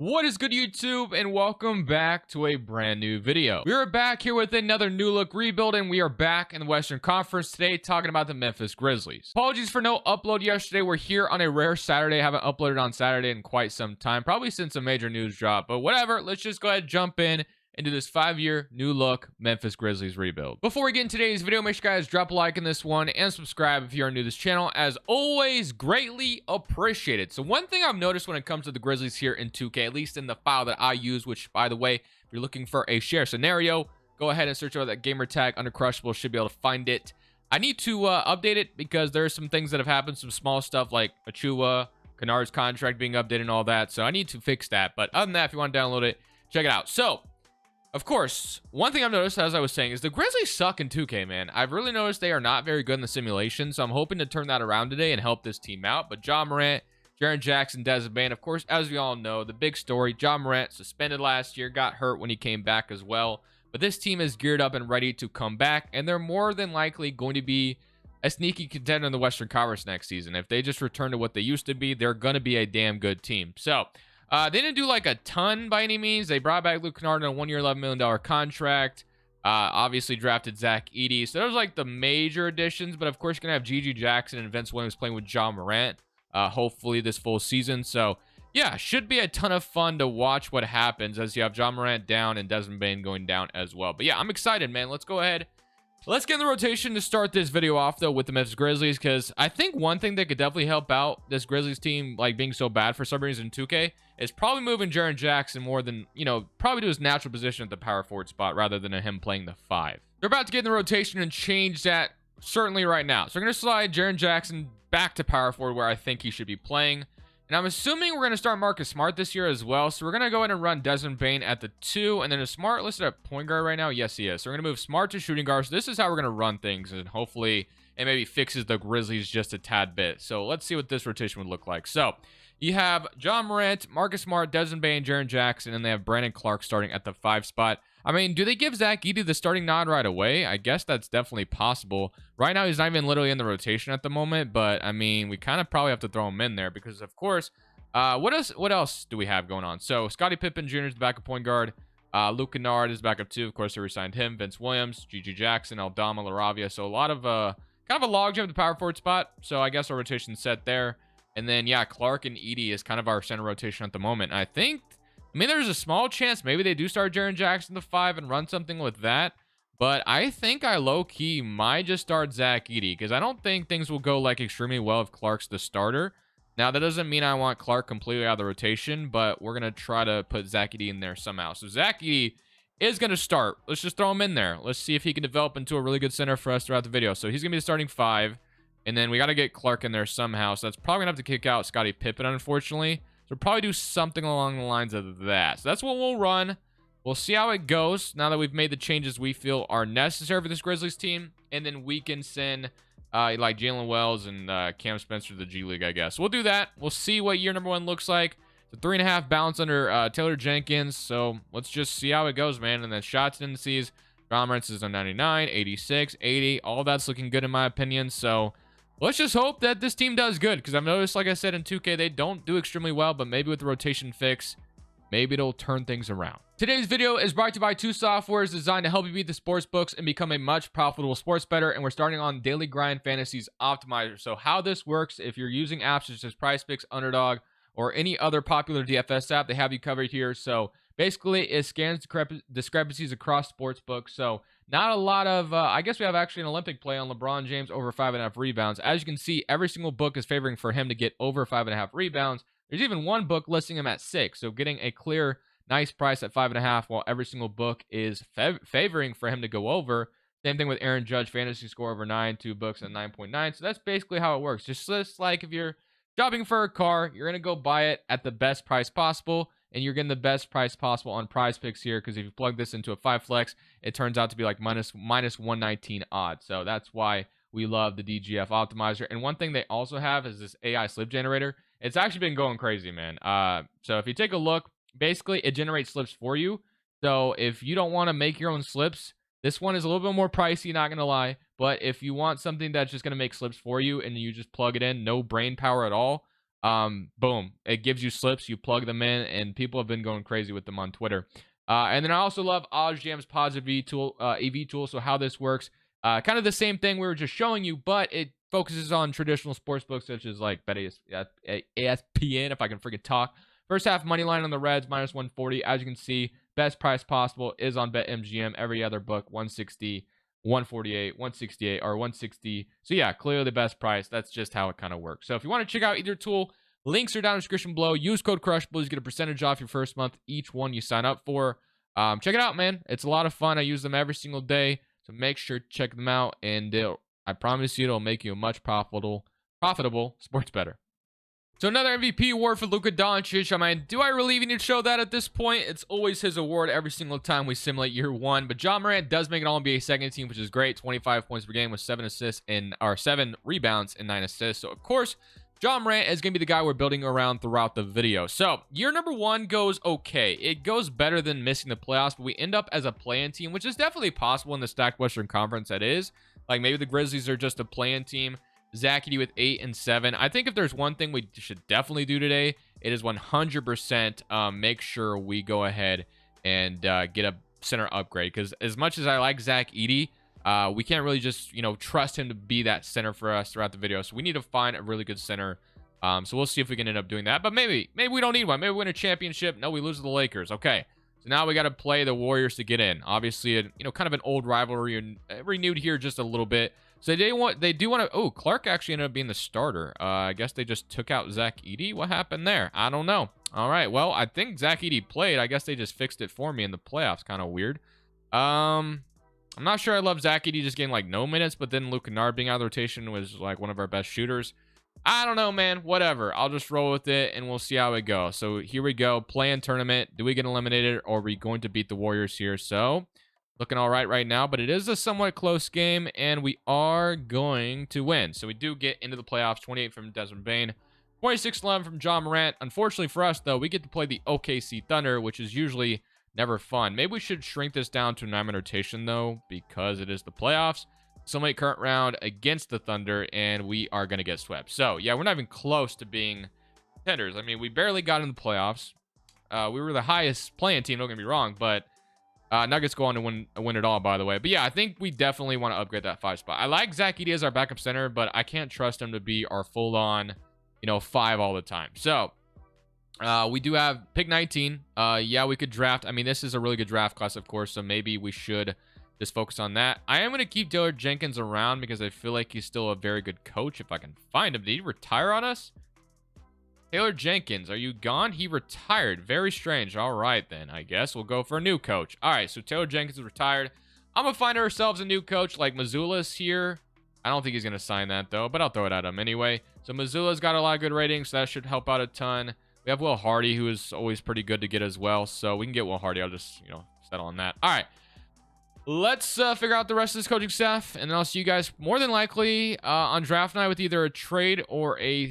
What is good, YouTube, and welcome back to a brand new video. We are back here with another new look rebuild, and we are back in the Western Conference today talking about the Memphis Grizzlies. Apologies for no upload yesterday. We're here on a rare Saturday. I haven't uploaded on Saturday in quite some time, probably since a major news drop, but whatever. Let's just go ahead and jump in into this 5-year new look Memphis Grizzlies rebuild. Before we get in today's video, make sure you guys drop a like on this one and subscribe if you are new to this channel. As always, greatly appreciated. So one thing I've noticed when it comes to the Grizzlies here in 2K, at least in the file that I use, which by the way, if you're looking for a share scenario, go ahead and search out that gamer tag under Crushables, should be able to find it. I need to update it because there are some things that have happened, some small stuff like Achua, Kennard's contract being updated and all that. So I need to fix that. But other than that, if you want to download it, check it out. So of course, one thing I've noticed, as I was saying, is the Grizzlies suck in 2K, man. I've really noticed they are not very good in the simulation, so I'm hoping to turn that around today and help this team out. But Ja Morant, Jaren Jackson, Desmond Bane, of course, as we all know, the big story, Ja Morant suspended last year, got hurt when he came back as well. But this team is geared up and ready to come back, and they're more than likely going to be a sneaky contender in the Western Conference next season. If they just return to what they used to be, they're going to be a damn good team. So they didn't do like a ton by any means. They brought back Luke Kennard on a 1-year, $11 million contract. Obviously drafted Zach Edey. So those are like the major additions. But of course, you're going to have GG Jackson and Vince Williams playing with Ja Morant, hopefully this full season. So yeah, should be a ton of fun to watch what happens as you have Ja Morant down and Desmond Bane going down as well. But yeah, I'm excited, man. Let's go ahead. Let's get in the rotation to start this video off, though, with the Memphis Grizzlies, because I think one thing that could definitely help out this Grizzlies team, like being so bad for some reason in 2K, is probably moving Jaren Jackson more than, probably to his natural position at the power forward spot rather than him playing the 5. They're about to get in the rotation and change that certainly right now. So we're going to slide Jaren Jackson back to power forward where I think he should be playing. And I'm assuming we're going to start Marcus Smart this year as well. So we're going to go ahead and run Desmond Bane at the 2. And then is Smart listed at point guard right now? Yes, he is. So we're going to move Smart to shooting guard. So this is how we're going to run things. And hopefully it maybe fixes the Grizzlies just a tad bit. So let's see what this rotation would look like. So you have Ja Morant, Marcus Smart, Desmond Bane, Jaren Jackson, and they have Brandon Clark starting at the 5 spot. I mean, do they give Zach Edey the starting nod right away? I guess that's definitely possible. Right now, he's not even literally in the rotation at the moment, but I mean, we kind of probably have to throw him in there because, of course, what else do we have going on? So Scottie Pippen Jr. is the backup point guard. Luke Kennard is backup 2. Of course, they re-signed him. Vince Williams, GG Jackson, Aldama, LaRavia. So a lot of kind of a logjam at the power forward spot. So I guess our rotation's set there. And then yeah, Clark and Edey is kind of our center rotation at the moment. I mean, there's a small chance maybe they do start Jaren Jackson the 5 and run something with that. But I think I low-key might just start Zach Edey because I don't think things will go like extremely well if Clark's the starter. Now, that doesn't mean I want Clark completely out of the rotation, but we're going to try to put Zach Edey in there somehow. So Zach Edey is going to start. Let's just throw him in there. Let's see if he can develop into a really good center for us throughout the video. So he's going to be the starting 5. And then we got to get Clark in there somehow. So that's probably going to have to kick out Scottie Pippen, unfortunately. So we'll probably do something along the lines of that. So that's what we'll run. We'll see how it goes now that we've made the changes we feel are necessary for this Grizzlies team. And then we can send like Jalen Wells and Cam Spencer to the G League, I guess. We'll do that. We'll see what year number 1 looks like. It's a 3.5 balance under Taylor Jenkins. So let's just see how it goes, man. And then shots and indices. Ja Morant is on 99, 86, 80. All that's looking good in my opinion. So let's just hope that this team does good, because I've noticed, like I said, in 2K, they don't do extremely well, but maybe with the rotation fix, maybe it'll turn things around. Today's video is brought to you by 2 softwares designed to help you beat the sports books and become a much profitable sports bettor, and we're starting on Daily Grind Fantasies Optimizer. So how this works, if you're using apps such as PrizePicks, Underdog, or any other popular DFS app, they have you covered here. So basically, it scans discrepancies across sports books. So not a lot of, I guess we have actually an Olympic play on LeBron James over 5.5 rebounds. As you can see, every single book is favoring for him to get over 5.5 rebounds. There's even one book listing him at 6. So getting a clear, nice price at 5.5, while every single book is favoring for him to go over. Same thing with Aaron Judge, fantasy score over 9, 2 books at 9.9. So that's basically how it works. Just like if you're shopping for a car, you're going to go buy it at the best price possible, and you're getting the best price possible on PrizePicks here, because if you plug this into a 5 flex, it turns out to be like minus 119 odds. So that's why we love the DGF optimizer. And one thing they also have is this AI slip generator. It's actually been going crazy, man. So if you take a look, basically it generates slips for you. So if you don't want to make your own slips, this one is a little bit more pricey, not going to lie. But if you want something that's just going to make slips for you and you just plug it in, no brain power at all, Boom, it gives you slips, you plug them in, and people have been going crazy with them on Twitter. And then I also love OddsJam's positive EV tool. So how this works, kind of the same thing we were just showing you, but it focuses on traditional sports books such as like ESPN, if I can freaking talk. First half money line on the Reds minus 140. As you can see, best price possible is on BetMGM. Every other book 160, 148, 168, or 160. So yeah, clearly the best price. That's just how it kind of works. So if you want to check out either tool, links are down in the description below. Use code Crushables, you get a percentage off your first month, each one you sign up for. Check it out, man. It's a lot of fun. I use them every single day, so make sure to check them out. And I promise you, it'll make you a much profitable sports bettor. So another MVP award for Luka Doncic. I mean, do I really even need to show that at this point? It's always his award every single time we simulate year one. But Ja Morant does make an All-NBA second team, which is great. 25 points per game with 7 rebounds and 9 assists. So of course, Ja Morant is going to be the guy we're building around throughout the video. So year number one goes okay. It goes better than missing the playoffs, but we end up as a play-in team, which is definitely possible in the stacked Western Conference. That is, like, maybe the Grizzlies are just a play-in team. Zach Edey with 8 and 7. I think if there's one thing we should definitely do today, it is 100% make sure we go ahead and get a center upgrade. Because as much as I like Zach Edey, we can't really just, trust him to be that center for us throughout the video. So we need to find a really good center. So we'll see if we can end up doing that. But maybe we don't need one. Maybe we win a championship. No, we lose to the Lakers. Okay. So now we got to play the Warriors to get in. Obviously, kind of an old rivalry renewed here just a little bit. So they do want to. Oh, Clark actually ended up being the starter. I guess they just took out Zach Edey. What happened there? I don't know. All right. Well, I think Zach Edey played. I guess they just fixed it for me in the playoffs. Kind of weird. I'm not sure I love Zach Edey just getting like no minutes, but then Luke Kennard being out of the rotation was like one of our best shooters. I don't know, man. Whatever. I'll just roll with it, and we'll see how it goes. So here we go. Play-in tournament. Do we get eliminated, or are we going to beat the Warriors here? So looking all right now, but it is a somewhat close game, and we are going to win. So we do get into the playoffs. 28 from Desmond Bane, 26-11 from Ja Morant. Unfortunately for us, though, we get to play the OKC Thunder, which is usually never fun. Maybe we should shrink this down to a 9-man rotation, though, because it is the playoffs. Somebody current round against the Thunder, and we are going to get swept. So, yeah, we're not even close to being contenders. I mean, we barely got in the playoffs. We were the highest playing team, don't get me wrong, but Nuggets go on to win it all, by the way. But, yeah, I think we definitely want to upgrade that 5 spot. I like Zach Edey as our backup center, but I can't trust him to be our full-on, 5 all the time. So, we do have pick 19. Yeah, we could draft. I mean, this is a really good draft class, of course, so maybe we should just focus on that. I am going to keep Taylor Jenkins around because I feel like he's still a very good coach if I can find him. Did he retire on us? Taylor Jenkins, are you gone? He retired. Very strange. All right, then. I guess we'll go for a new coach. All right, so Taylor Jenkins is retired. I'm going to find ourselves a new coach like Mazzulla's here. I don't think he's going to sign that, though, but I'll throw it at him anyway. So Mazzulla's got a lot of good ratings, so that should help out a ton. We have Will Hardy, who is always pretty good to get as well, so we can get Will Hardy. I'll just, settle on that. All right. Let's figure out the rest of this coaching staff, and then I'll see you guys more than likely on draft night with either a trade or a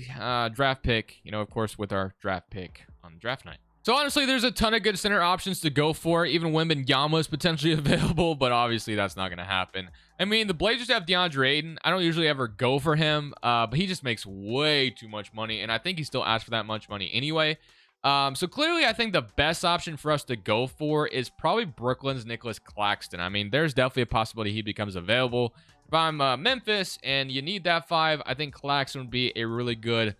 draft pick, of course, with our draft pick on draft night. So, honestly, there's a ton of good center options to go for. Even Wembanyama is potentially available, but obviously that's not going to happen. I mean, the Blazers have DeAndre Ayton. I don't usually ever go for him, but he just makes way too much money, and I think he still asks for that much money anyway. So clearly, I think the best option for us to go for is probably Brooklyn's Nicholas Claxton. I mean, there's definitely a possibility he becomes available. If I'm Memphis and you need that 5, I think Claxton would be a really good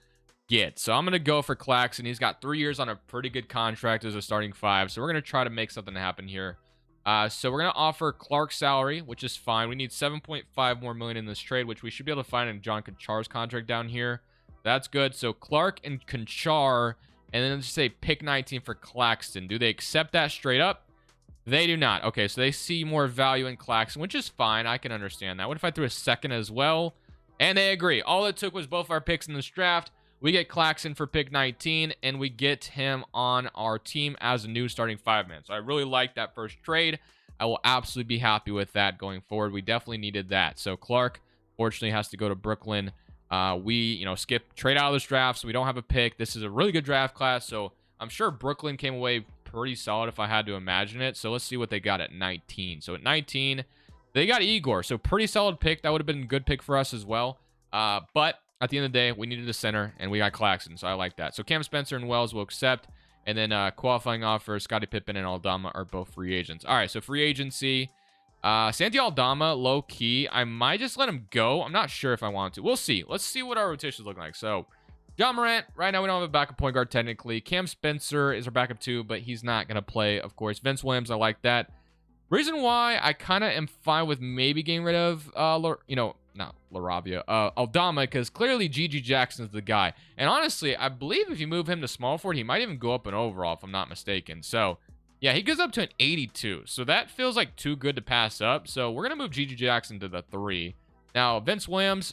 get. So I'm going to go for Claxton. He's got 3 years on a pretty good contract as a starting 5. So we're going to try to make something happen here. So we're going to offer Clark's salary, which is fine. We need 7.5 more million in this trade, which we should be able to find in John Konchar's contract down here. That's good. So Clark and Konchar. And then just say pick 19 for Claxton. Do they accept that straight up? They do not. Okay, so they see more value in Claxton, which is fine. I can understand that. What if I threw a second as well? And they agree. All it took was both our picks in this draft. We get Claxton for pick 19, and we get him on our team as a new starting 5-man. So I really like that first trade. I will absolutely be happy with that going forward. We definitely needed that. So Clark, fortunately, has to go to Brooklyn. We, skip trade out of this draft, so we don't have a pick. This is a really good draft class, so I'm sure Brooklyn came away pretty solid if I had to imagine it. So let's see what they got at 19. So at 19, they got Igor, so pretty solid pick. That would have been a good pick for us as well. But at the end of the day, we needed a center, and we got Claxton, so I like that. So Cam Spencer and Wells will accept, and then qualifying offer, Scottie Pippen and Aldama are both free agents. All right, so free agency. Santi Aldama, low-key. I might just let him go. I'm not sure if I want to. We'll see. Let's see what our rotations look like. So John Morant, right now we don't have a backup point guard technically. Cam Spencer is our backup too, but he's not going to play, of course. Vince Williams, I like that. Reason why I kind of am fine with maybe getting rid of, not Laravia, Aldama, because clearly G.G. Jackson is the guy. And honestly, I believe if you move him to small forward, he might even go up an overall, if I'm not mistaken. So, yeah, he goes up to an 82. So that feels like too good to pass up. So we're going to move G.G. Jackson to the 3. Now, Vince Williams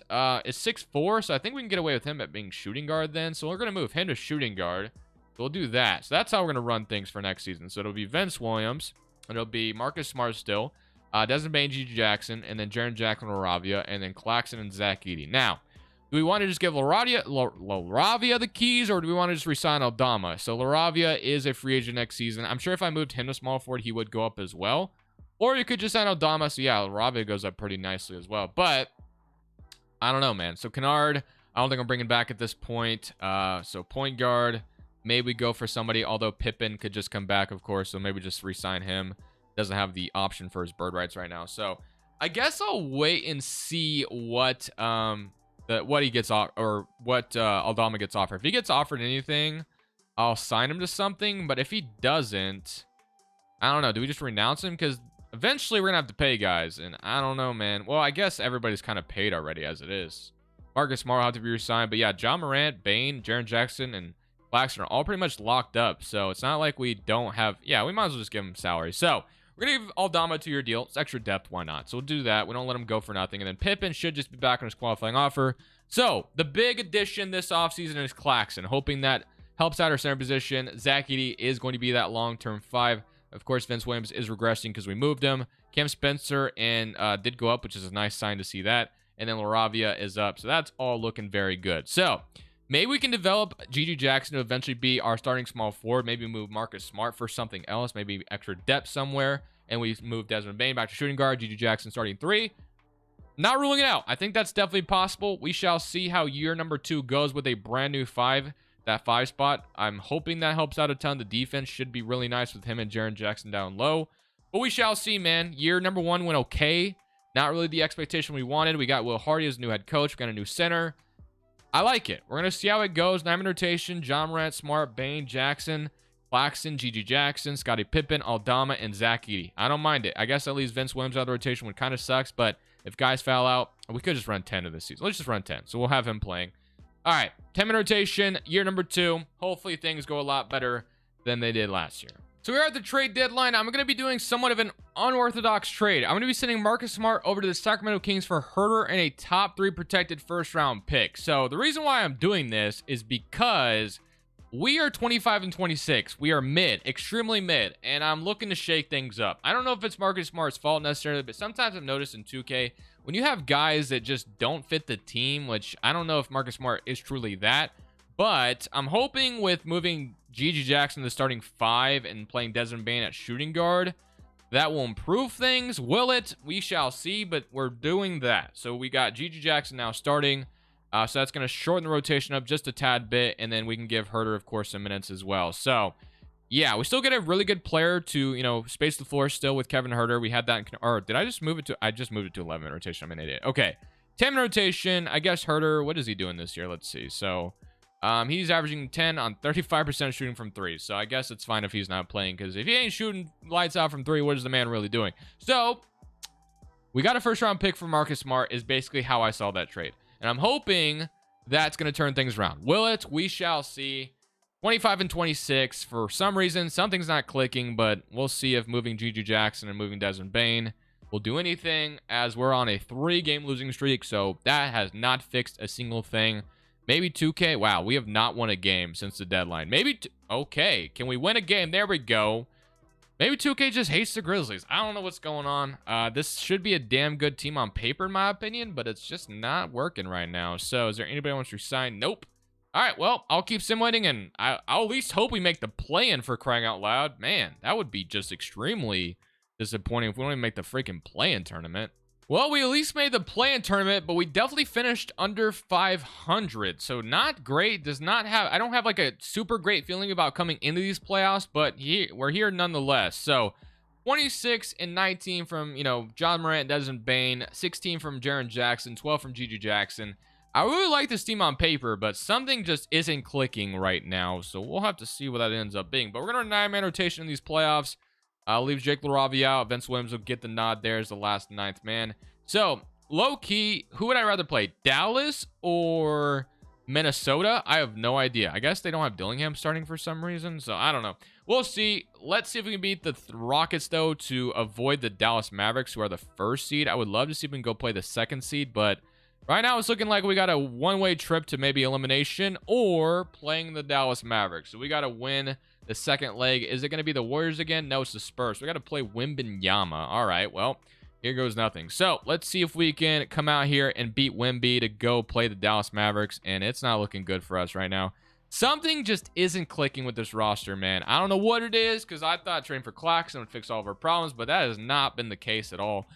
is 6'4", so I think we can get away with him at being shooting guard then. So we're going to move him to shooting guard. We'll do that. So that's how we're going to run things for next season. So it'll be Vince Williams. It'll be Marcus Smart still, Desmond Bane, G.G. Jackson, and then Jaren Jackson, Laravia, and then Claxton and Zach Edey. Now, do we want to just give Laravia the keys, or do we want to just resign Aldama? So Laravia is a free agent next season. I'm sure if I moved him to small forward, he would go up as well. Or you could just sign Aldama. So yeah, Laravia goes up pretty nicely as well. But I don't know, man. So Kennard, I don't think I'm bringing back at this point. So point guard. Maybe go for somebody, although Pippen could just come back, of course, so maybe just re-sign him. Doesn't have the option for his bird rights right now. So I guess I'll wait and see what he gets off, or what Aldama gets offered. If he gets offered anything, I'll sign him to something. But if he doesn't, I don't know. Do we just renounce him? Because eventually we're gonna have to pay guys, and I don't know, man. Well, I guess everybody's kind of paid already as it is. Marcus Smart will have to be re-signed, but yeah, John Morant, Bane, Jaren Jackson, and Claxton are all pretty much locked up, so it's not like we don't have. Yeah, we might as well just give him salary. So we're gonna give Aldama a 2-year deal. It's extra depth, why not? So we'll do that. We don't let him go for nothing. And then Pippen should just be back on his qualifying offer. So the big addition this offseason is Claxton, hoping that helps out our center position. Zach Edey is going to be that long-term 5. Of course, Vince Williams is regressing because we moved him. Cam Spencer did go up, which is a nice sign to see that. And then Laravia is up, so that's all looking very good. So maybe we can develop G.G. Jackson to eventually be our starting small forward. Maybe move Marcus Smart for something else. Maybe extra depth somewhere. And we move Desmond Bane back to shooting guard. G.G. Jackson starting 3. Not ruling it out. I think that's definitely possible. We shall see how year number 2 goes with a brand new 5. That 5 spot. I'm hoping that helps out a ton. The defense should be really nice with him and Jaren Jackson down low. But we shall see, man. Year number 1 went okay. Not really the expectation we wanted. We got Will Hardy as new head coach. We got a new center. I like it. We're going to see how it goes. 9-man rotation. John Morant, Smart, Bane, Jackson, Claxton, G.G. Jackson, Scottie Pippen, Aldama, and Zach Edey. I don't mind it. I guess at least Vince Williams out of the rotation, which kind of sucks, but if guys foul out, we could just run 10 of this season. Let's just run 10. So we'll have him playing. All right. 10-man rotation. Year number 2. Hopefully things go a lot better than they did last year. So we're at the trade deadline. I'm going to be doing somewhat of an unorthodox trade. I'm going to be sending Marcus Smart over to the Sacramento Kings for Herder and a top 3 protected first-round pick. So the reason why I'm doing this is because we are 25-26. We are mid, extremely mid, and I'm looking to shake things up. I don't know if it's Marcus Smart's fault necessarily, but sometimes I've noticed in 2K, when you have guys that just don't fit the team, which I don't know if Marcus Smart is truly that, but I'm hoping with moving G.G. Jackson to starting 5 and playing Desmond Bane at shooting guard, that will improve things. Will it? We shall see, but we're doing that. So we got G.G. Jackson now starting. So that's going to shorten the rotation up just a tad bit, and then we can give Herder, of course, some minutes as well. So, yeah, we still get a really good player to, space the floor still with Kevin Herder. We had that, or did I just move it to, I just moved it to 11 rotation. I'm an idiot. Okay, 10 rotation. I guess Herder, what is he doing this year? Let's see. So, he's averaging 10 on 35% shooting from 3. So I guess it's fine if he's not playing, because if he ain't shooting lights out from 3, what is the man really doing? So we got a first-round pick for Marcus Smart is basically how I saw that trade. And I'm hoping that's going to turn things around. Will it? We shall see. 25-26. For some reason, something's not clicking, but we'll see if moving G.G. Jackson and moving Desmond Bane will do anything, as we're on a 3-game losing streak, so that has not fixed a single thing. Maybe 2K. Wow, we have not won a game since the deadline. Maybe, okay, can we win a game? There we go. Maybe 2K just hates the Grizzlies. I don't know what's going on. This should be a damn good team on paper, in my opinion, but it's just not working right now. So is there anybody who wants to resign? Nope. All right, well, I'll keep simulating, and I'll at least hope we make the play-in for crying out loud. Man, that would be just extremely disappointing if we don't even make the freaking play-in tournament. Well, we at least made the play-in tournament, but we definitely finished under 500. So not great. Does not have, I don't have like a super great feeling about coming into these playoffs, but we're here nonetheless. So 26 and 19 from, John Morant, Desmond Bane, 16 from Jaren Jackson, 12 from Gigi Jackson. I really like this team on paper, but something just isn't clicking right now. So we'll have to see what that ends up being. But we're going to 9-man rotation in these playoffs. I'll leave Jake LaRavia out. Vince Williams will get the nod there as the last 9th man. So, low-key, who would I rather play? Dallas or Minnesota? I have no idea. I guess they don't have Dillingham starting for some reason, so I don't know. We'll see. Let's see if we can beat the Rockets, though, to avoid the Dallas Mavericks, who are the 1st seed. I would love to see if we can go play the 2nd seed, but right now it's looking like we got a one-way trip to maybe elimination or playing the Dallas Mavericks. So we got to win the 2nd leg. Is it going to be the Warriors again? No, it's the Spurs. We got to play Wembanyama. All right, well, here goes nothing. So let's see if we can come out here and beat Wemby to go play the Dallas Mavericks, and it's not looking good for us right now. Something just isn't clicking with this roster, man. I don't know what it is, because I thought trading for Claxton would fix all of our problems, but that has not been the case at all.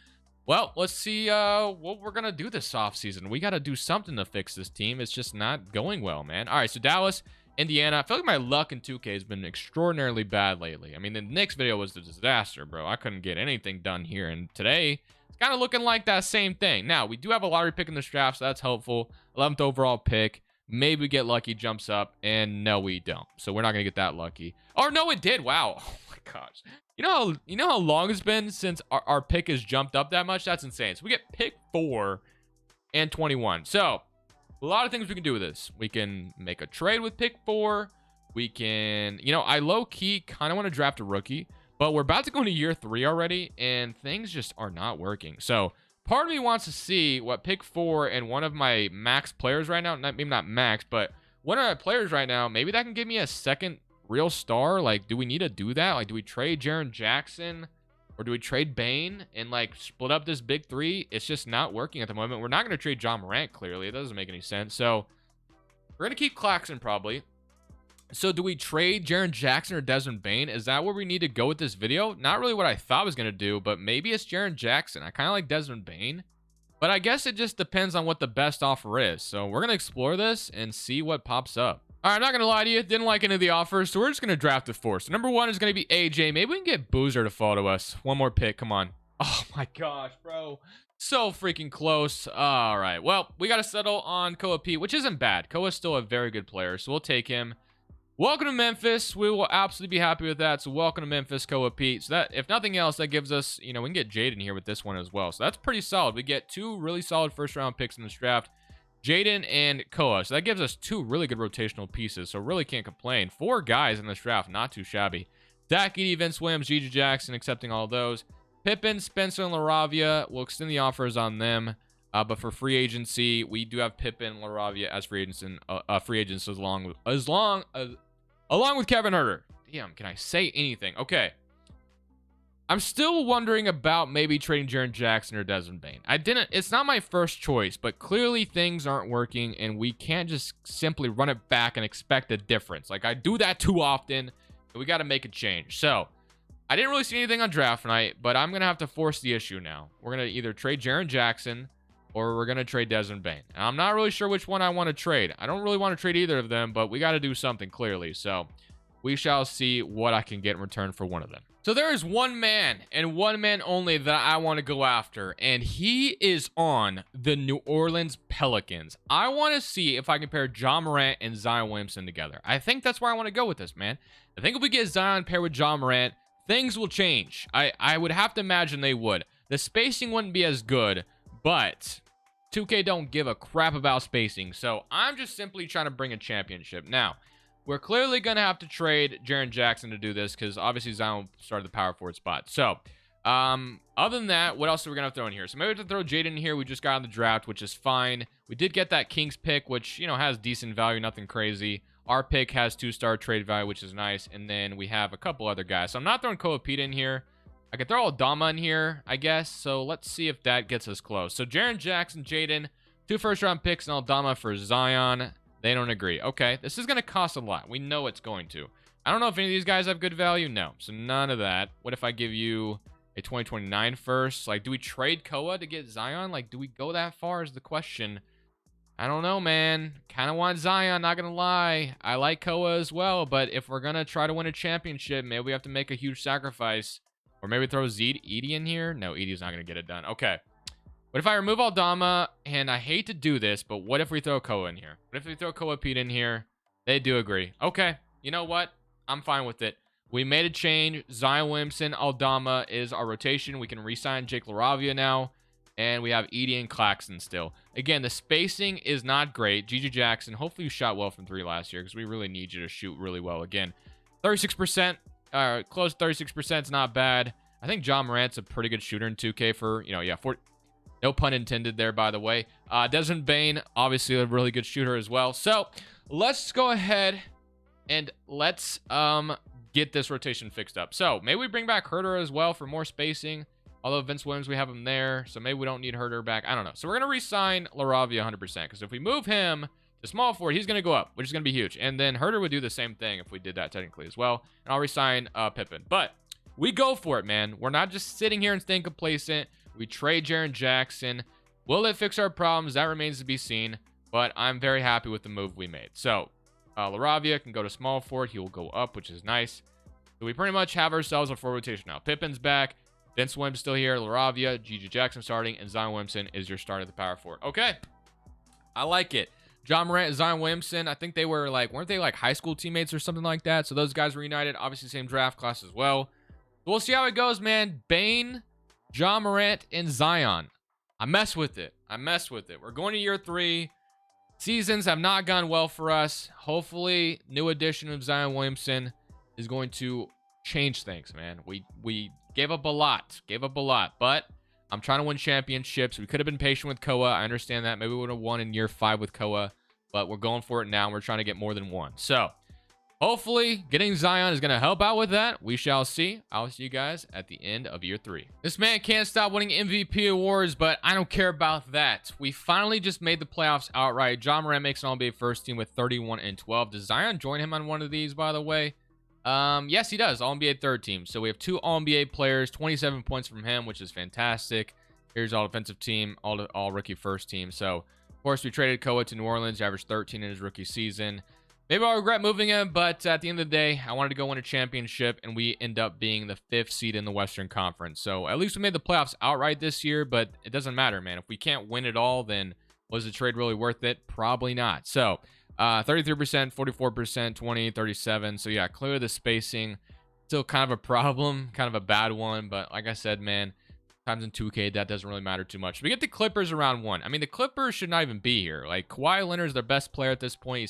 Well, let's see what we're going to do this offseason. We got to do something to fix this team. It's just not going well, man. All right, so Dallas, Indiana. I feel like my luck in 2K has been extraordinarily bad lately. I mean, the Knicks video was a disaster, bro. I couldn't get anything done here. And today, it's kind of looking like that same thing. Now, we do have a lottery pick in this draft, so that's helpful. 11th overall pick. Maybe we get lucky, jumps up, and no, we don't. So we're not going to get that lucky. Or no, it did. Wow. Oh, my gosh. You know how long it's been since our pick has jumped up that much? That's insane. So we get pick 4 and 21. So a lot of things we can do with this. We can make a trade with pick 4. We can, I low-key kind of want to draft a rookie, but we're about to go into year 3 already, and things just are not working. So part of me wants to see what pick 4 and one of my max players right now, maybe not max, but one of my players right now, maybe that can give me a 2nd real star. Like, do we need to do that? Like, do we trade Jaren Jackson or do we trade Bane and like split up this big 3? It's just not working at the moment. We're not going to trade John Morant, clearly. It doesn't make any sense. So we're going to keep Claxton probably. So do we trade Jaren Jackson or Desmond Bane? Is that where we need to go with this video? Not really what I thought I was going to do, but maybe it's Jaren Jackson. I kind of like Desmond Bane, but I guess it just depends on what the best offer is. So we're going to explore this and see what pops up. All right, I'm not going to lie to you. Didn't like any of the offers, so we're just going to draft the 4. So number 1 is going to be AJ. Maybe we can get Boozer to fall to us. One more pick. Come on. Oh, my gosh, bro. So freaking close. All right. Well, we got to settle on Koa Pete, which isn't bad. Koa's still a very good player, so we'll take him. Welcome to Memphis. We will absolutely be happy with that. So welcome to Memphis, Koa Pete. So that, if nothing else, that gives us, we can get Jaden here with this one as well. So that's pretty solid. We get 2 really solid first-round picks in this draft. Jaden and Koa. So that gives us 2 really good rotational pieces. So really can't complain. 4 guys in this draft. Not too shabby. Dak Edey, Vince Williams, Gigi Jackson, accepting all of those. Pippen, Spencer, and LaRavia. We'll extend the offers on them. But for free agency, we do have Pippen and LaRavia as free agents along with Kevin Huerter. Damn, can I say anything? Okay. I'm still wondering about maybe trading Jaren Jackson or Desmond Bane. It's not my first choice, but clearly things aren't working, and we can't just simply run it back and expect a difference. Like, I do that too often, and we got to make a change. So, I didn't really see anything on draft night, but I'm going to have to force the issue now. We're going to either trade Jaren Jackson, or we're going to trade Desmond Bane. And I'm not really sure which one I want to trade. I don't really want to trade either of them, but we got to do something clearly. So, we shall see what I can get in return for one of them. So there is one man and one man only that I want to go after, and he is on the New Orleans Pelicans. I want to see if I can pair John Morant and Zion Williamson together. I think that's where I want to go with this, man. I think if we get Zion paired with John Morant, things will change. I would have to imagine they would. The spacing wouldn't be as good, but 2K don't give a crap about spacing, so I'm just simply trying to bring a championship. Now, we're clearly going to have to trade Jaren Jackson to do this because obviously Zion started the power forward spot. So, other than that, what else are we going to throw in here? So maybe we have to throw Jaden in here. We just got on the draft, which is fine. We did get that Kings pick, which, has decent value, nothing crazy. Our pick has 2-star trade value, which is nice. And then we have a couple other guys. So I'm not throwing Koa Pete in here. I could throw Aldama in here, I guess. So let's see if that gets us close. So Jaren Jackson, Jaden, 2 first-round picks, and Aldama for Zion. They don't agree. Okay, this is going to cost a lot. We know it's going to. I don't know if any of these guys have good value. No, so none of that. What if I give you a 2029 first. Like, do we trade Koa to get Zion? Like, do we go that far is the question. I don't know, man. Kind of want Zion, not gonna lie. I like Koa as well, but if we're gonna try to win a championship, maybe we have to make a huge sacrifice. Or maybe throw Edie in here? No, Edie's not gonna get it done. Okay. What if I remove Aldama, and I hate to do this, but what if we throw Koa in here? What if we throw Koa Pete in here? They do agree. Okay, you know what? I'm fine with it. We made a change. Zion Williamson, Aldama is our rotation. We can re-sign Jake LaRavia now, and we have Edie and Claxton still. Again, the spacing is not great. GG Jackson, hopefully you shot well from 3 last year, because we really need you to shoot really well again. 36%, close to 36% is not bad. I think John Morant's a pretty good shooter in 2K for, you know, yeah, no pun intended there, by the way. Desmond Bane, obviously a really good shooter as well. So let's go ahead and let's get this rotation fixed up. So maybe we bring back Herter as well for more spacing. Although Vince Williams, we have him there. So maybe we don't need Herter back. I don't know. So we're going to re-sign LaRavia 100%. Because if we move him to small forward, he's going to go up, which is going to be huge. And then Herter would do the same thing if we did that technically as well. And I'll re-sign Pippen. But we go for it, man. We're not just sitting here and staying complacent. We trade Jaren Jackson. Will it fix our problems? That remains to be seen. But I'm very happy with the move we made. So LaRavia can go to small forward. He will go up, which is nice. So we pretty much have ourselves a forward rotation now. Pippen's back. Vince Williams still here. LaRavia, GG Jackson starting. And Zion Williamson is your start at the power forward. Okay. I like it. John Morant and Zion Williamson, I think they were like, weren't they like high school teammates or something like that? So those guys were united. Obviously, same draft class as well. We'll see how it goes, man. Bane, John Morant, and Zion. I mess with it. I mess with it. We're going to year 3. Seasons have not gone well for us. Hopefully, new addition of Zion Williamson is going to change things, man. We gave up a lot. But I'm trying to win championships. We could have been patient with Koa. I understand that. Maybe we would have won in year 5 with Koa. But we're going for it now. We're trying to get more than one. So, hopefully, getting Zion is going to help out with that. We shall see. I'll see you guys at the end of year 3. This man can't stop winning MVP awards, but I don't care about that. We finally just made the playoffs outright. John Morant makes an All-NBA first team with 31-12. Does Zion join him on one of these, by the way? Yes, he does. All-NBA third team. So we have 2 All-NBA players, 27 points from him, which is fantastic. Here's all defensive team, all rookie first team. So, of course, we traded Koa to New Orleans. He averaged 13 in his rookie season. Maybe I'll regret moving him, but at the end of the day, I wanted to go win a championship, and we end up being the 5th seed in the Western Conference. So at least we made the playoffs outright this year, but it doesn't matter, man. If we can't win it all, then was the trade really worth it? Probably not. So 33%, 44%, 20, 37. So yeah, clearly the spacing, still kind of a problem, kind of a bad one. But like I said, man, times in 2K, that doesn't really matter too much. We get the Clippers around 1. I mean, the Clippers should not even be here. Like, Kawhi Leonard's their best player at this point.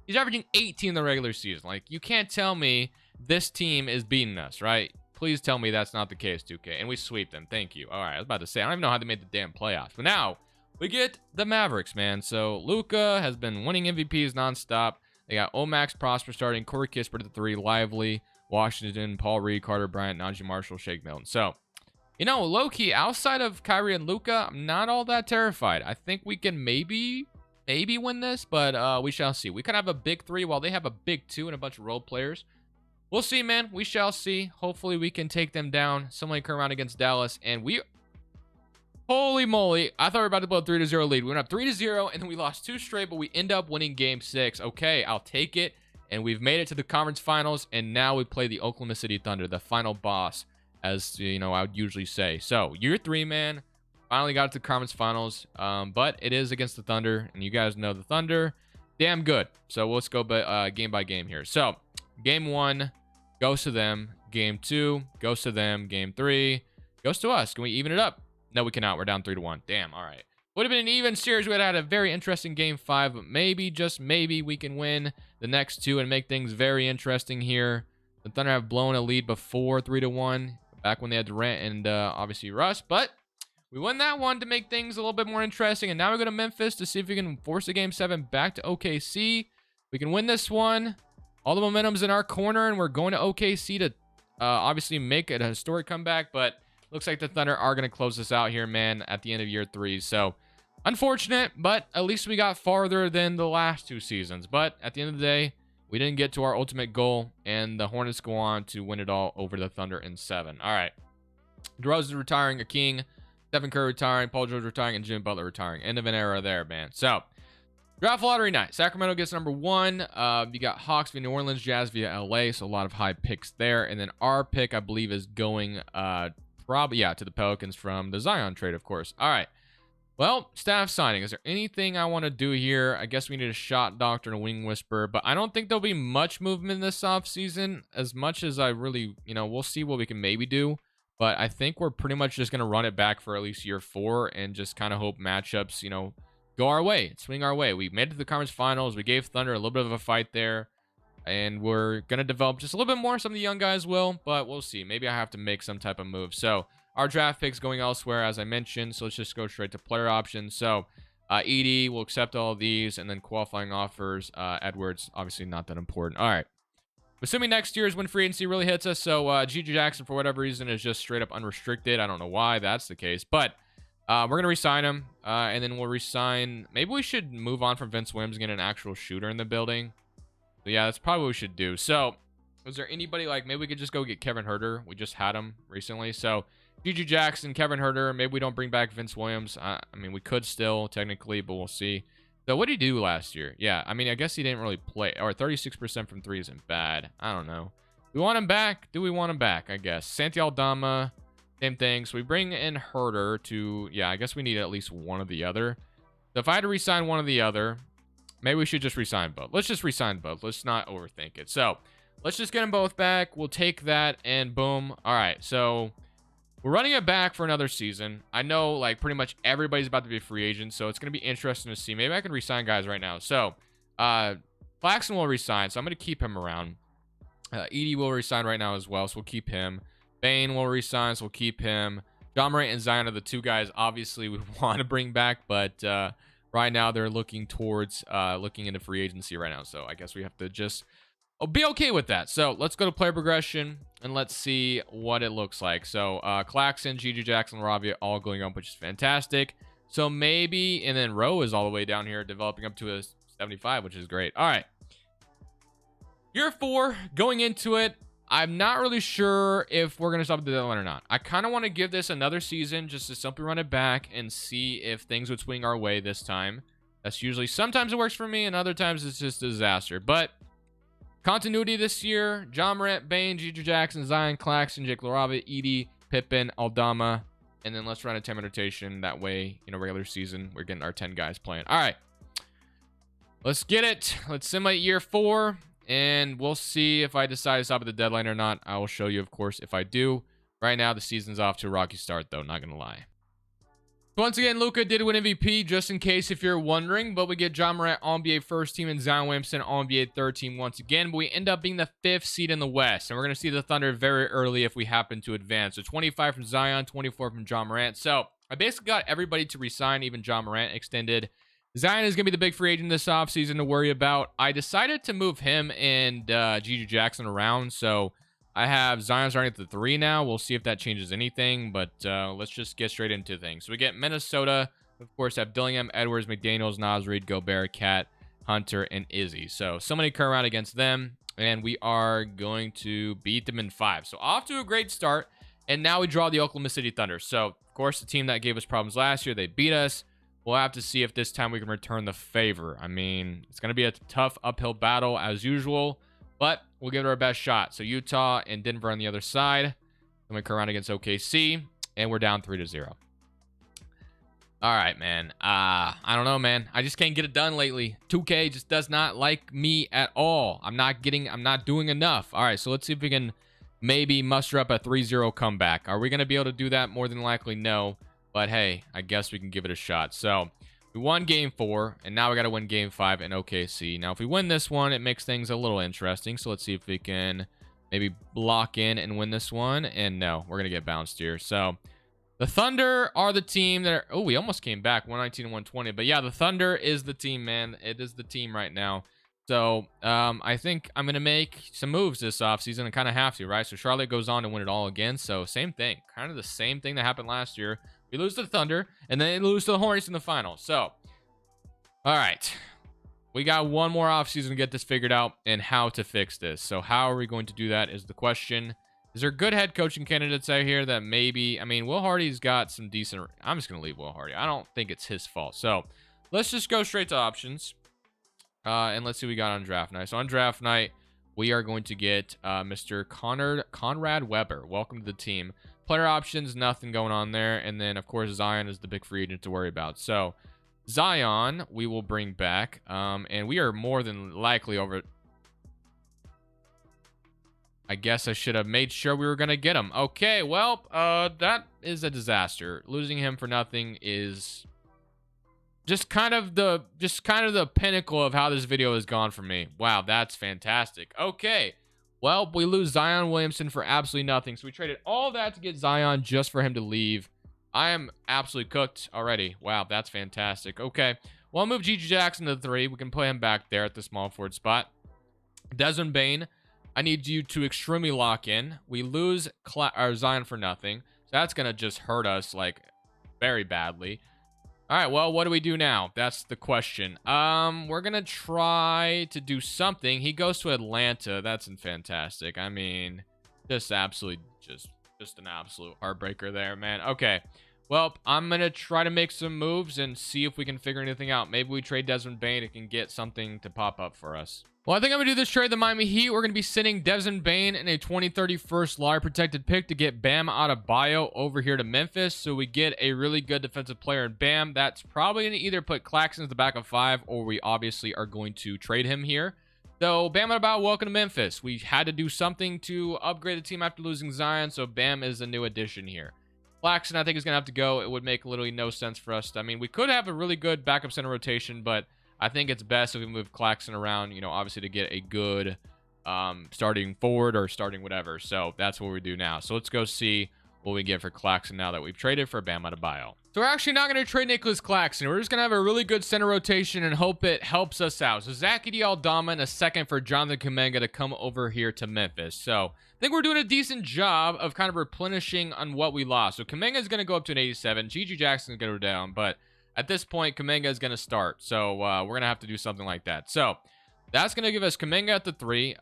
He's averaging 18 in the regular season. Like, you can't tell me this team is beating us, right? Please tell me that's not the case, 2K. And we sweep them. Thank you. All right, I was about to say, I don't even know how they made the damn playoffs. But now, we get the Mavericks, man. So, Luka has been winning MVPs nonstop. They got Omax Prosper starting, Corey Kispert at the 3, Lively, Washington, Paul Reed, Carter Bryant, Najee Marshall, Shake Milton. So, you know, low-key, outside of Kyrie and Luka, I'm not all that terrified. I think we can maybe win this, but we shall see. We could have a big 3 while they have a big 2 and a bunch of role players. We'll see, man. We shall see. Hopefully, we can take them down. Somebody come around against Dallas, and we... Holy moly. I thought we were about to blow a 3-0 lead. We went up 3-0, and then we lost 2 straight, but we end up winning Game 6. Okay, I'll take it. And we've made it to the conference finals, and now we play the Oklahoma City Thunder, the final boss, as, you know, I would usually say. So, year 3, man. Finally got to the conference finals, but it is against the Thunder, and you guys know the Thunder, damn good. So let's go game by game here. So game 1 goes to them. Game 2 goes to them. Game 3 goes to us. Can we even it up? No, we cannot. We're down 3-1. Damn. All right. Would have been an even series. We would have had a very interesting game 5, but maybe, just maybe, we can win the next 2 and make things very interesting here. The Thunder have blown a lead before 3-1, back when they had Durant and obviously Russ, but we won that one to make things a little bit more interesting, and now we go to Memphis to see if we can force a Game 7 back to OKC. We can win this one. All the momentum's in our corner, and we're going to OKC to obviously make it a historic comeback, but looks like the Thunder are going to close this out here, man, at the end of year 3. So, unfortunate, but at least we got farther than the last 2 seasons. But at the end of the day, we didn't get to our ultimate goal, and the Hornets go on to win it all over the Thunder in 7. All right. DeRozan retiring, a king. Stephen Curry retiring, Paul George retiring, and Jimmy Butler retiring. End of an era there, man. So, draft lottery night. Sacramento gets number 1. You got Hawks via New Orleans, Jazz via LA, so a lot of high picks there. And then our pick, I believe, is going probably, yeah, to the Pelicans from the Zion trade, of course. All right. Well, staff signing. Is there anything I want to do here? I guess we need a shot doctor and a wing whisperer, but I don't think there'll be much movement this offseason as much as I really, we'll see what we can maybe do. But I think we're pretty much just going to run it back for at least year 4 and just kind of hope matchups, go our way, swing our way. We made it to the conference finals. We gave Thunder a little bit of a fight there. And we're going to develop just a little bit more. Some of the young guys will, but we'll see. Maybe I have to make some type of move. So, our draft pick's going elsewhere, as I mentioned, so let's just go straight to player options. So, ED will accept all of these, and then qualifying offers. Edwards, obviously not that important. All right. Assuming next year is when free agency really hits us, so G.G. Jackson, for whatever reason, is just straight up unrestricted. I don't know why that's the case, but we're going to re-sign him, and then we'll re-sign. Maybe we should move on from Vince Williams and get an actual shooter in the building. So, yeah, that's probably what we should do. So, was there anybody, maybe we could just go get Kevin Huerter. We just had him recently, so G.G. Jackson, Kevin Huerter. Maybe we don't bring back Vince Williams. I mean, we could still, technically, but we'll see. So, what did he do last year? Yeah, I mean, I guess he didn't really play. Or 36% from 3 isn't bad. I don't know. We want him back? Do we want him back, I guess? Santi Aldama, same thing. So, we bring in Huerter to... Yeah, I guess we need at least one of the other. So, if I had to re-sign one of the other, maybe we should just re-sign both. Let's just re-sign both. Let's not overthink it. So, let's just get them both back. We'll take that, and boom. All right, so... We're running it back for another season. I know, pretty much everybody's about to be a free agent, so it's going to be interesting to see. Maybe I can re-sign guys right now. So, Claxton will re-sign, so I'm going to keep him around. Edie will re-sign right now as well, so we'll keep him. Bane will re-sign, so we'll keep him. John Morant and Zion are the 2 guys obviously we want to bring back, but right now they're looking towards looking into free agency right now, so I guess we have to just... be okay with that. So let's go to player progression and let's see what it looks like. So Claxton, G.G. Jackson, Ravia all going up, which is fantastic. So maybe, and then Rowe is all the way down here developing up to a 75, which is great. All right. Year 4, going into it, I'm not really sure if we're going to stop at the deadline or not. I kind of want to give this another season just to simply run it back and see if things would swing our way this time. That's usually, sometimes it works for me and other times it's just a disaster. But continuity this year, John Morant, Bane, G.G. Jackson, Zion, Claxton, Jake LaRava, Edie, Pippen, Aldama, and then let's run a 10 rotation. That way, regular season, we're getting our 10 guys playing. All right. Let's get it. Let's simulate year 4, and we'll see if I decide to stop at the deadline or not. I will show you, of course, if I do. Right now, the season's off to a rocky start, though, not going to lie. Once again, Luka did win MVP, just in case if you're wondering, but we get John Morant All-NBA first team and Zion Williamson All-NBA third team once again, but we end up being the 5th seed in the West, and we're going to see the Thunder very early if we happen to advance. So 25 from Zion, 24 from John Morant. So I basically got everybody to resign, even John Morant extended. Zion is going to be the big free agent this offseason to worry about. I decided to move him and G.G. Jackson around, so I have Zion starting at the 3 now. We'll see if that changes anything, but let's just get straight into things. So we get Minnesota, of course, have Dillingham, Edwards, McDaniels, Naz Reid, Gobert, Cat, Hunter, and Izzy. So somebody come around against them, and we are going to beat them in 5. So off to a great start, and now we draw the Oklahoma City Thunder. So, of course, the team that gave us problems last year, they beat us. We'll have to see if this time we can return the favor. I mean, it's going to be a tough uphill battle as usual, but we'll give it our best shot. So Utah and Denver on the other side. Then we come around against OKC, and we're down 3-0. All right, man. I don't know, man. I just can't get it done lately. 2K just does not like me at all. I'm not doing enough. All right, so let's see if we can maybe muster up a 3-0 comeback. Are we going to be able to do that? More than likely, no. But hey, I guess we can give it a shot. So we won game 4, and now we got to win game 5 in OKC. Now, if we win this one, it makes things a little interesting. So let's see if we can maybe lock in and win this one. And no, we're going to get bounced here. So the Thunder are the team that are... Oh, we almost came back, 119 and 120. But yeah, the Thunder is the team, man. It is the team right now. So I think I'm going to make some moves this offseason and kind of have to, right? So Charlotte goes on to win it all again. So same thing. Kind of the same thing that happened last year. We lose to the Thunder, and then they lose to the Hornets in the final. So, all right. We got one more offseason to get this figured out and how to fix this. So how are we going to do that is the question. Is there good head coaching candidates out here that maybe, I mean, Will Hardy's got some decent, I'm just going to leave Will Hardy. I don't think it's his fault. So let's just go straight to options. And let's see what we got on draft night. So on draft night, we are going to get Mr. Conrad Weber. Welcome to the team. Player options, nothing going on there. And then, of course, Zion is the big free agent to worry about. So Zion, we will bring back. And we are more than likely over. I guess I should have made sure we were going to get him. Okay, well, that is a disaster. Losing him for nothing is just kind of the pinnacle of how this video has gone for me. Wow, that's fantastic. Okay, well, we lose Zion Williamson for absolutely nothing. So we traded all that to get Zion just for him to leave. I am absolutely cooked already. Wow, that's fantastic. Okay, well, I'll move Gigi Jackson to the 3. We can play him back there at the small forward spot. Desmond Bane, I need you to extremely lock in. We lose Zion for nothing. So that's going to just hurt us, like, very badly. All right, well, what do we do now? That's the question. We're going to try to do something. He goes to Atlanta. That's fantastic. I mean, just absolutely, just an absolute heartbreaker there, man. Okay, well, I'm going to try to make some moves and see if we can figure anything out. Maybe we trade Desmond Bane and can get something to pop up for us. Well, I think I'm going to do this trade, the Miami Heat. We're going to be sending Desmond Bane in a 2031st lottery protected pick to get Bam Adebayo over here to Memphis. So we get a really good defensive player in Bam. That's probably going to either put Claxton at the back of 5, or we obviously are going to trade him here. So Bam Adebayo, welcome to Memphis. We had to do something to upgrade the team after losing Zion, so Bam is a new addition here. Claxton, I think, is going to have to go. It would make literally no sense for us. I mean, we could have a really good backup center rotation, but I think it's best if we move Claxton around, you know, obviously to get a good starting forward or starting whatever. So that's what we do now. So let's go see what we get for Claxton now that we've traded for Bam Adebayo. So we're actually not going to trade Nicholas Claxton. We're just going to have a really good center rotation and hope it helps us out. So Zach Aldama and a second for Jonathan Kuminga to come over here to Memphis. So I think we're doing a decent job of kind of replenishing on what we lost. So Kuminga is going to go up to an 87. Gigi Jackson is going to go down, but at this point, Kuminga is going to start. So we're going to have to do something like that. So that's going to give us Kuminga at the 3.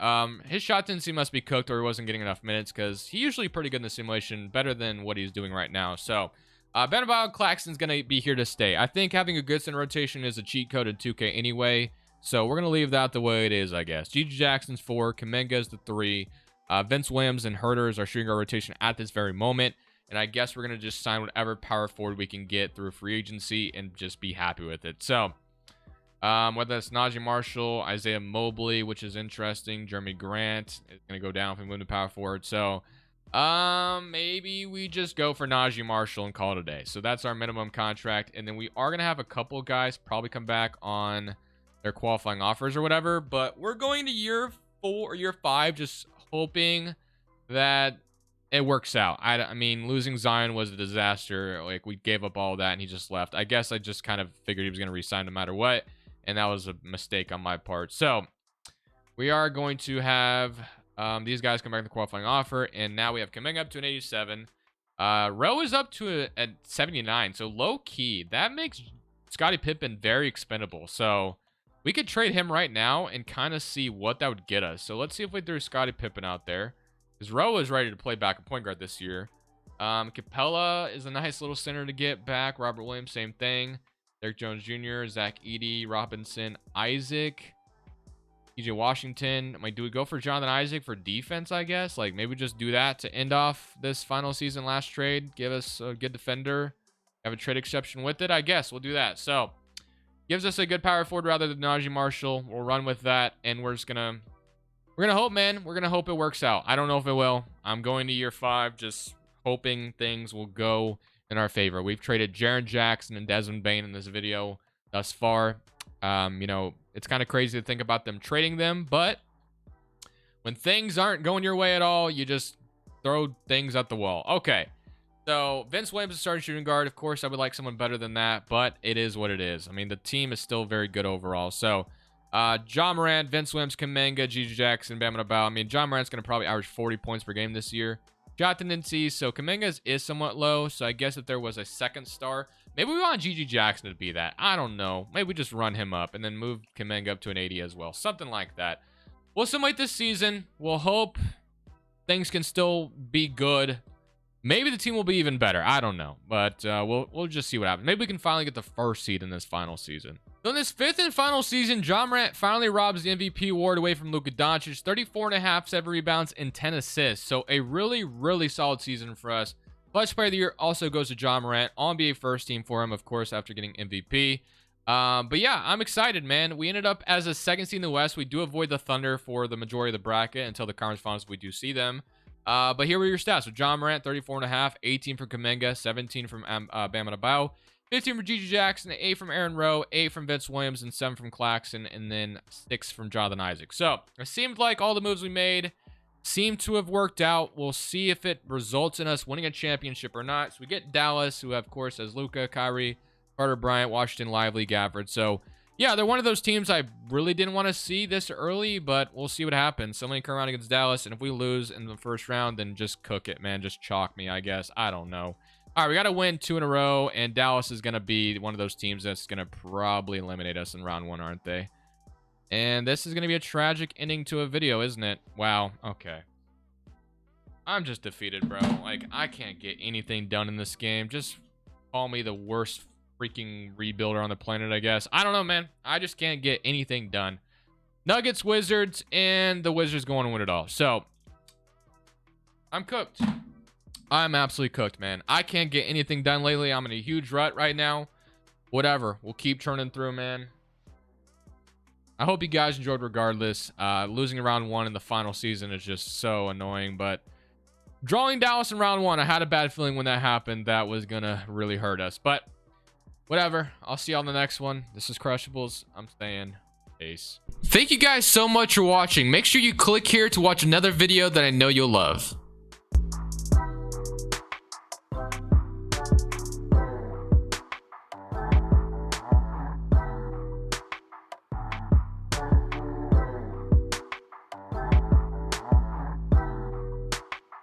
His shot didn't seem must be cooked, or he wasn't getting enough minutes, because he's usually pretty good in the simulation, better than what he's doing right now. So Bam Adebayo Claxton's going to be here to stay. I think having a good center rotation is a cheat code in 2K anyway. So we're going to leave that the way it is, I guess. Gigi Jackson's 4. Kuminga is the 3. Vince Williams and Herter is our shooting guard rotation at this very moment. And I guess we're going to just sign whatever power forward we can get through free agency and just be happy with it. So, whether it's Najee Marshall, Isaiah Mobley, which is interesting, Jeremy Grant is going to go down if we move to power forward. So, maybe we just go for Najee Marshall and call it a day. So, that's our minimum contract. And then we are going to have a couple of guys probably come back on their qualifying offers or whatever. But we're going to year 4 or year 5 just hoping that it works out. I mean, losing Zion was a disaster. Like, we gave up all that and he just left. I guess I just kind of figured he was going to resign no matter what, and that was a mistake on my part. So we are going to have these guys come back to the qualifying offer, and now we have Kuminga up to an 87. Rowe is up to a 79. So low key, that makes Scottie Pippen very expendable. So we could trade him right now and kind of see what that would get us. So let's see if we threw Scottie Pippen out there, because Rowe is ready to play back at point guard this year. Capella is a nice little center to get back. Robert Williams, same thing. Derek Jones Jr., Zach Edey, Robinson, Isaac, TJ Washington. Do we go for Jonathan Isaac for defense, I guess? Like, maybe just do that to end off this final season last trade. Give us a good defender. Have a trade exception with it, I guess. We'll do that. So, gives us a good power forward rather than Najee Marshall. We'll run with that, and we're just going to... We're going to hope, man. We're going to hope it works out. I don't know if it will. I'm going to year 5, just hoping things will go in our favor. We've traded Jaren Jackson and Desmond Bane in this video thus far. You know, it's kind of crazy to think about them trading them, but when things aren't going your way at all, you just throw things at the wall. Okay, so Vince Williams is starting shooting guard. Of course, I would like someone better than that, but it is what it is. I mean, the team is still very good overall. So, John Morant, Vince Williams, Kuminga, Gigi Jackson, Bam Adebayo. I mean, John Morant's going to probably average 40 points per game this year. Shot tendency, so Kuminga's is somewhat low. So I guess if there was a second star, maybe we want Gigi Jackson to be that. I don't know. Maybe we just run him up and then move Kuminga up to an 80 as well. Something like that. We'll simulate this season. We'll hope things can still be good. Maybe the team will be even better. I don't know, but we'll just see what happens. Maybe we can finally get the first seed in this final season. So in this 5th and final season, Ja Morant finally robs the MVP award away from Luka Doncic. 34.5 7 rebounds and 10 assists. So a really, really solid season for us. Clutch Player of the Year also goes to Ja Morant. All NBA first team for him, of course, after getting MVP. But yeah, I'm excited, man. We ended up as a 2nd seed in the West. We do avoid the Thunder for the majority of the bracket until the conference finals. We do see them. But here were your stats. So Ja Morant, 34.5, 18 from Kuminga, 17 from Bam Adebayo, 15 from Gigi Jackson, 8 from Aaron Rowe, 8 from Vince Williams, and 7 from Claxton, and then 6 from Jonathan Isaac. So it seemed like all the moves we made seem to have worked out. We'll see if it results in us winning a championship or not. So we get Dallas, who of course has Luka, Kyrie, Carter Bryant, Washington, Lively, Gafford. So yeah, they're one of those teams I really didn't want to see this early, but we'll see what happens. Somebody come around against Dallas, and if we lose in the first round, then just cook it, man. Just chalk me, I guess. I don't know. All right, we got to win 2 in a row, and Dallas is going to be one of those teams that's going to probably eliminate us in round 1, aren't they? And this is going to be a tragic ending to a video, isn't it? Wow. Okay. I'm just defeated, bro. Like, I can't get anything done in this game. Just call me the worst freaking rebuilder on the planet, I guess. I don't know, man. I just can't get anything done. Nuggets, Wizards, and the Wizards going to win it all. So, I'm cooked. I'm absolutely cooked, man. I can't get anything done lately. I'm in a huge rut right now. Whatever. We'll keep turning through, man. I hope you guys enjoyed regardless. Losing round 1 in the final season is just so annoying, but drawing Dallas in round 1, I had a bad feeling when that happened. That was going to really hurt us, but whatever. I'll see you on the next one. This is Crushables. I'm staying. Peace. Thank you guys so much for watching. Make sure you click here to watch another video that I know you'll love.